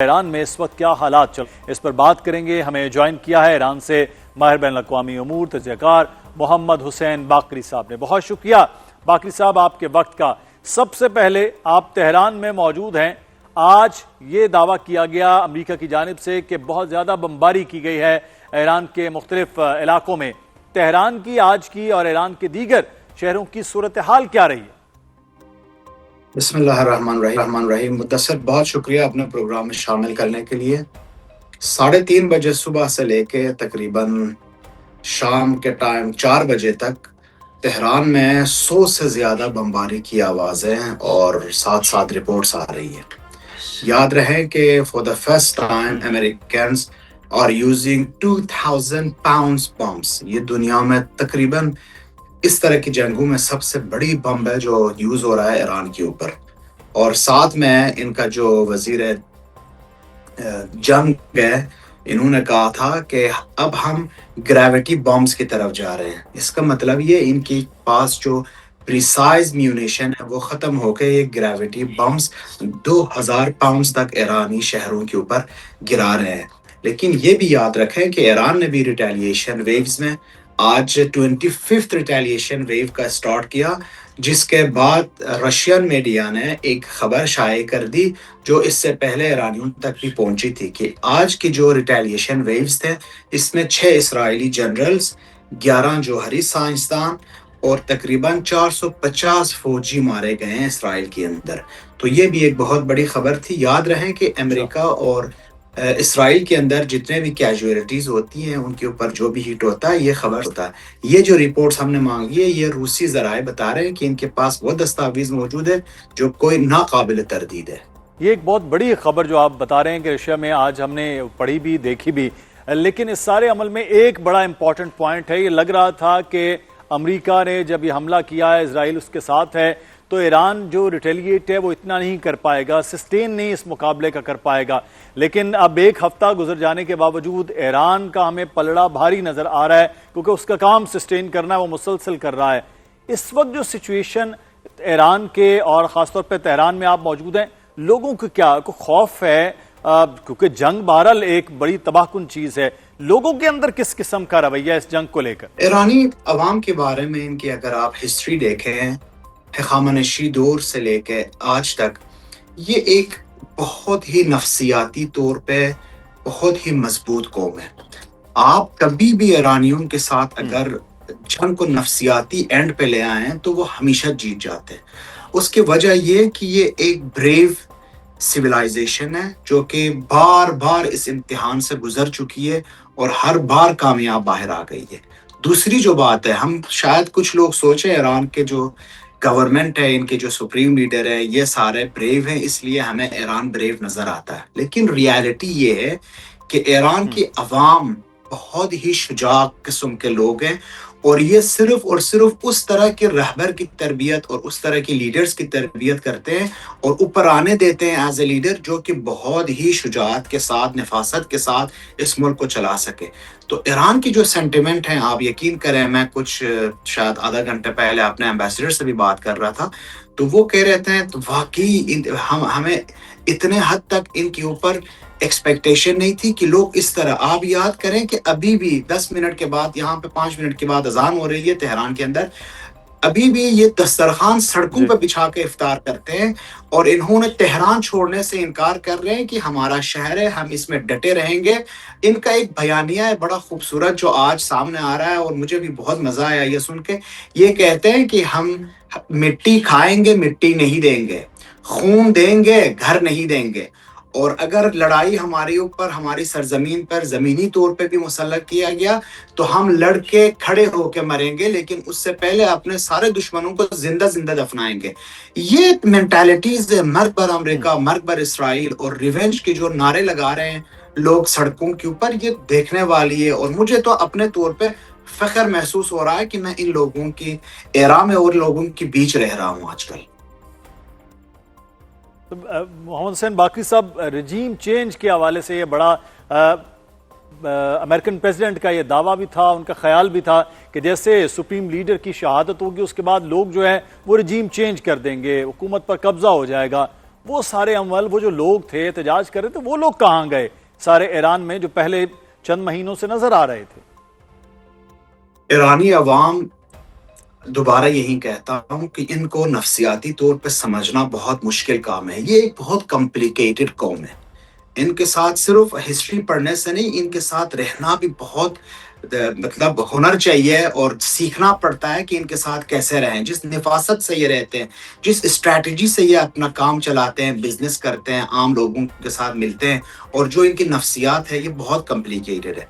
ایران میں اس وقت کیا حالات چل رہے ہیں اس پر بات کریں گے. ہمیں جوائن کیا ہے ایران سے ماہر بین الاقوامی امور تجزیہ کار محمد حسین باقری صاحب نے. بہت شکریہ باقری صاحب آپ کے وقت کا. سب سے پہلے آپ تہران میں موجود ہیں. آج یہ دعویٰ کیا گیا امریکہ کی جانب سے کہ بہت زیادہ بمباری کی گئی ہے ایران کے مختلف علاقوں میں. تہران کی آج کی اور ایران کے دیگر شہروں کی صورتحال کیا رہی ہے؟ بسم اللہ الرحمن الرحیم. مدثر بہت شکریہ اپنے پروگرام میں شامل کرنے کے لیے. 3:30 بجے صبح سے لے کے تقریباً شام کے ٹائم 4 بجے تک تہران میں 100 سے زیادہ بمباری کی آوازیں اور ساتھ ساتھ رپورٹس آ رہی ہیں. یاد رہے کہ for the first time Americans are using 2000 pounds bombs. یہ دنیا میں تقریباً اس طرح کی جنگوں میں سب سے بڑی بم ہے جو یوز ہو رہا ہے ایران کے اوپر. اور ساتھ میں ان کا جو وزیر جنگ ہے انہوں نے کہا تھا کہ اب ہم گریویٹی بمز کی طرف جا رہے ہیں. اس کا مطلب یہ ان کے پاس جو پریسائز میونیشن ہے وہ ختم ہو کے یہ گریویٹی بمز 2000 pounds تک ایرانی شہروں کے اوپر گرا رہے ہیں. لیکن یہ بھی یاد رکھیں کہ ایران نے بھی ریٹیلیشن ویوز میں آج 25th ریٹیلیشن ویو کا سٹارٹ کیا، جس کے بعد رشین میڈیا نے ایک خبر شائع کر دی جو اس سے پہلے ایرانیوں تک بھی پہنچی تھی کہ آج کی جو ریٹیلیشن ویوز تھے اس میں 6 اسرائیلی جنرلز، 11 جوہری سائنسدان اور تقریباً 450 فوجی مارے گئے ہیں اسرائیل کے اندر. تو یہ بھی ایک بہت بڑی خبر تھی. یاد رہیں کہ امریکہ اور اسرائیل کے اندر جتنے بھی کیجویلٹیز ہوتی ہیں ان کے اوپر جو بھی ہٹ ہوتا ہے یہ خبر ہوتا ہے. یہ جو رپورٹس ہم نے مانگی ہے یہ روسی ذرائع بتا رہے ہیں کہ ان کے پاس وہ دستاویز موجود ہے جو کوئی ناقابل تردید ہے. یہ ایک بہت بڑی خبر جو آپ بتا رہے ہیں کہ رشیا میں آج ہم نے پڑھی بھی دیکھی بھی. لیکن اس سارے عمل میں ایک بڑا امپورٹنٹ پوائنٹ ہے. یہ لگ رہا تھا کہ امریکہ نے جب یہ حملہ کیا ہے اسرائیل اس کے ساتھ ہے تو ایران جو ریٹیلیٹ ہے وہ اتنا نہیں کر پائے گا، سسٹین نہیں اس مقابلے کا کر پائے گا. لیکن اب ایک ہفتہ گزر جانے کے باوجود ایران کا ہمیں پلڑا بھاری نظر آ رہا ہے کیونکہ اس کا کام سسٹین کرنا ہے، وہ مسلسل کر رہا ہے. اس وقت جو سچویشن ایران کے اور خاص طور پہ تہران میں آپ موجود ہیں، لوگوں کو کیا کوئی خوف ہے؟ کیونکہ جنگ بہرحال ایک بڑی تباہ کن چیز ہے. لوگوں کے اندر کس قسم کا رویہ اس جنگ کو لے کر؟ ایرانی عوام کے بارے میں ان کی اگر آپ ہسٹری دیکھیں ہخامنشی دور سے لے کے آج تک، یہ ایک بہت ہی نفسیاتی طور پہ بہت ہی مضبوط قوم ہے. آپ کبھی بھی ایرانیوں کے ساتھ اگر جنگ کو نفسیاتی اینڈ پہ لے آئے ہیں تو وہ ہمیشہ جیت جاتے ہیں. اس کی وجہ یہ کہ یہ ایک بریو سویلائزیشن ہے جو کہ بار بار اس امتحان سے گزر چکی ہے اور ہر بار کامیاب باہر آ گئی ہے. دوسری جو بات ہے، ہم شاید کچھ لوگ سوچیں ایران کے جو گورنمنٹ ہے، ان کے جو سپریم لیڈر ہے، یہ سارے بریو ہیں اس لیے ہمیں ایران بریو نظر آتا ہے. لیکن ریالٹی یہ ہے کہ ایران کی عوام بہت ہی شجاع قسم کے لوگ ہیں اور یہ صرف اور صرف اس طرح کے رہبر کی تربیت اور اس طرح کے لیڈرز کی تربیت کرتے ہیں اور اوپر آنے دیتے ہیں ایز اے لیڈر جو کہ بہت ہی شجاعت کے ساتھ، نفاست کے ساتھ اس ملک کو چلا سکے. تو ایران کی جو سینٹیمنٹ ہیں، آپ یقین کریں، میں کچھ شاید آدھا گھنٹے پہلے اپنے ایمبیسڈر سے بھی بات کر رہا تھا تو وہ کہہ رہے تھے تو واقعی ہمیں اتنے حد تک ان کے اوپر ایکسپیکٹیشن نہیں تھی کہ لوگ اس طرح. آپ یاد کریں کہ ابھی بھی 10 منٹ کے بعد، یہاں پہ 5 منٹ کے بعد اذان ہو رہی ہے تہران کے اندر، ابھی بھی یہ دسترخوان سڑکوں پہ بچھا کے افطار کرتے ہیں اور انہوں نے تہران چھوڑنے سے انکار کر رہے ہیں کہ ہمارا شہر ہے، ہم اس میں ڈٹے رہیں گے. ان کا ایک بیانیہ ہے بڑا خوبصورت جو آج سامنے آ رہا ہے اور مجھے بھی بہت مزہ آیا یہ سن کے. یہ کہتے ہیں کہ ہم مٹی کھائیں گے، مٹی نہیں دیں گے، خون دیں گے، گھر نہیں دیں گے. اور اگر لڑائی ہمارے اوپر، ہماری سرزمین پر زمینی طور پہ بھی مسلط کیا گیا تو ہم لڑ کے کھڑے ہو کے مریں گے، لیکن اس سے پہلے اپنے سارے دشمنوں کو زندہ زندہ دفنائیں گے. یہ مینٹالٹیز ہے، مرگ بر امریکہ، مرگ بر اسرائیل اور ریونج کے جو نعرے لگا رہے ہیں لوگ سڑکوں کے اوپر، یہ دیکھنے والی ہے. اور مجھے تو اپنے طور پہ فخر محسوس ہو رہا ہے کہ میں ان لوگوں کی ایران میں اور لوگوں کے بیچ رہ رہا ہوں آج کل. محمد حسین باقری صاحب، رجیم چینج کے حوالے سے یہ بڑا امریکن پریزیڈنٹ کا یہ دعویٰ بھی تھا، ان کا خیال بھی تھا کہ جیسے سپریم لیڈر کی شہادت ہوگی اس کے بعد لوگ جو ہے وہ رجیم چینج کر دیں گے، حکومت پر قبضہ ہو جائے گا. وہ سارے عمل، وہ جو لوگ تھے احتجاج کر رہے تھے، وہ لوگ کہاں گئے سارے ایران میں جو پہلے چند مہینوں سے نظر آ رہے تھے؟ ایرانی عوام، دوبارہ یہی کہتا ہوں کہ ان کو نفسیاتی طور پہ سمجھنا بہت مشکل کام ہے. یہ ایک بہت کمپلیکیٹڈ قوم ہے. ان کے ساتھ صرف ہسٹری پڑھنے سے نہیں، ان کے ساتھ رہنا بھی بہت مطلب ہنر چاہیے اور سیکھنا پڑتا ہے کہ ان کے ساتھ کیسے رہیں. جس نفاست سے یہ رہتے ہیں، جس اسٹریٹجی سے یہ اپنا کام چلاتے ہیں، بزنس کرتے ہیں، عام لوگوں کے ساتھ ملتے ہیں، اور جو ان کی نفسیات ہے، یہ بہت کمپلیکیٹڈ ہے.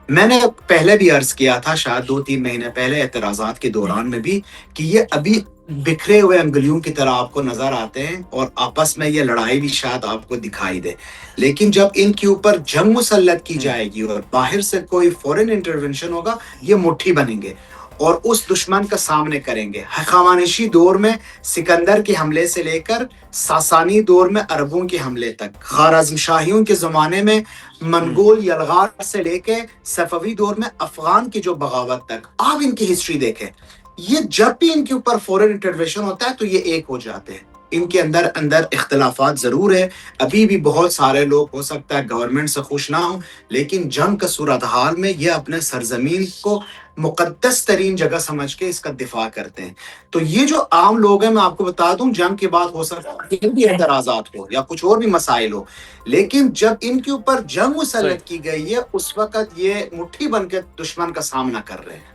میں نے پہلے بھی عرض کیا تھا، شاید 2-3 مہینے پہلے اعتراضات کے دوران میں بھی، کہ یہ ابھی بکھرے ہوئے انگلیوں کی طرح آپ کو نظر آتے ہیں اور آپس میں یہ لڑائی بھی شاید آپ کو دکھائی دے. لیکن جب ان کے اوپر جنگ مسلط کی جائے گی اور باہر سے کوئی فورن انٹرونشن ہوگا، یہ مٹھی بنیں گے اور اس دشمن کا سامنے کریں گے. ہخامنشی دور میں سکندر کے حملے سے لے کر ساسانی دور میں عربوں کے حملے تک، خوارزم شاہیوں کے زمانے میں منگول یلغار سے لے کے صفوی دور میں افغان کی جو بغاوت تک، آپ ان کی ہسٹری دیکھیں، یہ جب بھی ان کے اوپر فورن انٹرونشن ہوتا ہے تو یہ ایک ہو جاتے ہیں. ان کے اندر اختلافات ضرور ہے، ابھی بھی بہت سارے لوگ ہو سکتا ہے گورنمنٹ سے خوش نہ ہوں، لیکن جنگ کا صورتحال میں یہ اپنے سرزمین کو مقدس ترین جگہ سمجھ کے اس کا دفاع کرتے ہیں. تو یہ جو عام لوگ ہیں، میں آپ کو بتا دوں، جنگ کے بعد ہو سکتا ہے ان بھی اعتراضات ہو یا کچھ اور بھی مسائل ہو، لیکن جب ان کے اوپر جنگ مسلط کی گئی ہے، اس وقت یہ مٹھی بن کے دشمن کا سامنا کر رہے ہیں.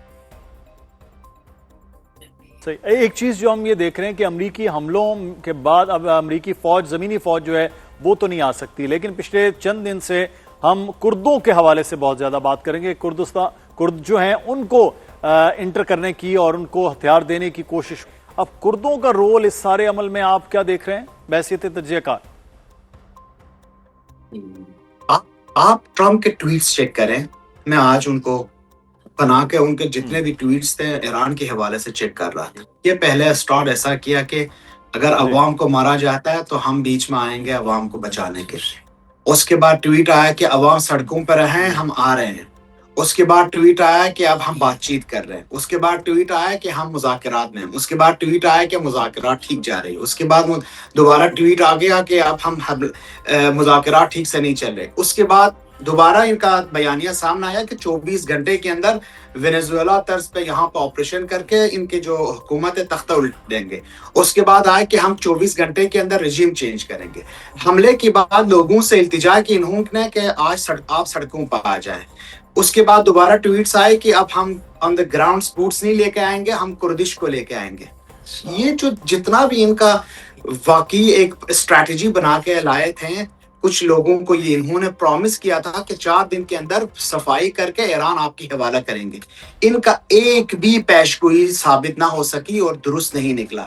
صحیح. ایک چیز جو ہم یہ دیکھ رہے ہیں کہ امریکی حملوں کے بعد اب امریکی فوج، زمینی فوج جو ہے وہ تو نہیں آ سکتی، لیکن پچھلے چند دن سے ہم کردوں کے حوالے سے بہت زیادہ بات کریں گے. کرد جو ہیں ان کو انٹر کرنے کی اور ان کو ہتھیار دینے کی کوشش. اب کردوں کا رول اس سارے عمل میں آپ کیا دیکھ رہے ہیں بحیثیت تجزیہ کار؟ آپ ٹرمپ کے ٹویٹس چیک کریں. میں آج ان کو بنا کے ان کے جتنے بھی ٹویٹس تھے ایران کے حوالے سے چیک کر رہا تھا. یہ پہلے اسٹارٹ ایسا کیا کہ اگر عوام کو مارا جاتا ہے تو ہم بیچ میں آئیں گے عوام کو بچانے کے. اس کے بعد ٹویٹ آیا کہ عوام سڑکوں پر ہیں، ہم آ رہے ہیں. اس کے بعد ٹویٹ آیا کہ اب ہم بات چیت کر رہے ہیں. اس کے بعد ٹویٹ آیا کہ ہم مذاکرات میں ہیں. اس کے بعد ٹویٹ آیا کہ مذاکرات ٹھیک جا رہی ہے. اس کے بعد دوبارہ ٹویٹ آ گیا کہ اب ہم مذاکرات ٹھیک سے نہیں چل رہے. اس کے بعد دوبارہ ان کا بیانیہ سامنے آیا کہ 24 گھنٹے کے اندر وینیزویلا طرز پہ یہاں پہ آپریشن کر کے ان کے جو حکومت ہے تختہ الٹ دیں گے. اس کے بعد آئے کہ ہم 24 گھنٹے کے اندر رجیم چینج کریں گے. حملے کے بعد لوگوں سے التجا کی انہوں نے کہ آج آپ سڑکوں پر آ جائیں. اس کے بعد دوبارہ ٹویٹس آئے کہ اب ہم آن دا گراؤنڈ سپورٹس نہیں لے کے آئیں گے، ہم کردش کو لے کے آئیں گے. یہ جو جتنا بھی ان کا واقعی ایک اسٹریٹجی بنا کے لائے تھے، کچھ لوگوں کو یہ انہوں نے پرومس کیا تھا کہ 4 دن کے اندر صفائی کر کے ایران آپ کی حوالہ کریں گے. ان کا ایک بھی پیش گوئی ثابت نہ ہو سکی اور درست نہیں نکلا.